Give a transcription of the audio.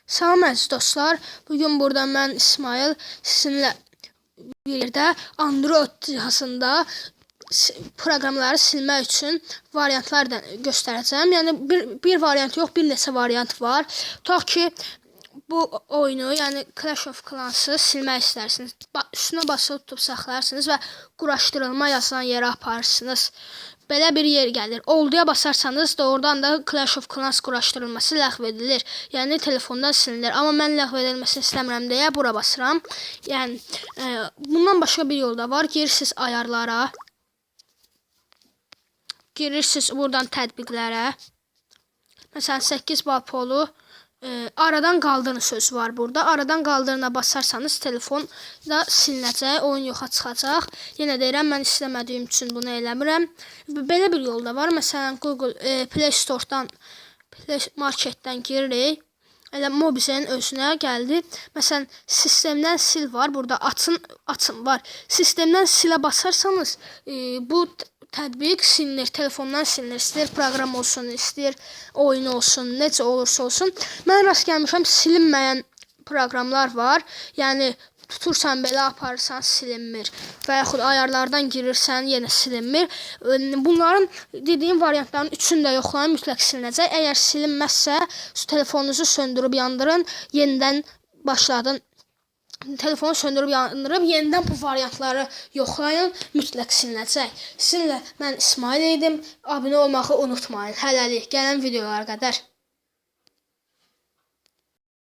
Salam əziz dostlar. Bugün burada mən İsmail sizinlə bir yerdə Android cihazında proqramları silmək üçün variantlar göstərəcəm. Yəni bir variant yox, bir neçə variant var. Tutaq ki, bu oyunu, yəni Clash of Clans'ı silmək istərsiniz. Üstünə basılı tutub saxlayarsınız və quraşdırılma yazılan yerə aparırsınız. Belə bir yer gəlir. Olduya basarsanız doğrudan da Clash of Clans quraşdırılması ləğv edilir. Yəni telefondan silinir. Amma mən ləğv edilməsini istəmirəm deyə bura basıram. Yəni bundan başqa bir yol da var. Girirsiniz ayarlara. Girirsiniz buradan tətbiqlərə. Məsələn 8 bal polu aradan qaldırın sözü var burada. Aradan qaldırına basarsanız telefon da silinəcək, oyun yoxa çıxacaq. Yenə deyirəm, mən istəmədiyim üçün bunu eləmirəm. Belə bir yol da var. Məsələn, Google Play Store-dan, Play Market-dən giririk. Elə Mobizen özünə gəldi. Məsələn, sistemdən sil var. Burada açın var. Sistemdən silə basarsanız bu tətbiq silinir, telefondan silinir. İstəyir proqram olsun, istəyir oyun olsun, necə olursa olsun. Mən rast gəlmişəm, silinməyən proqramlar var. Yəni tutursan belə aparırsan silinmir. Və yaxud ayarlardan girirsən yenə silinmir. Bunların dediyim variantların üçünü də yoxlayın, mütləq silinəcək. Əgər silinməzsə, telefonunuzu söndürüb yandırın, yenidən başladın. Telefonu söndürüb yandırıb yenidən bu variantları yoxlayın, mütləq silinəcək. Sizinlə mən İsmail idim. Abunə olmağı unutmayın. Hələlik gələn videolara qədər.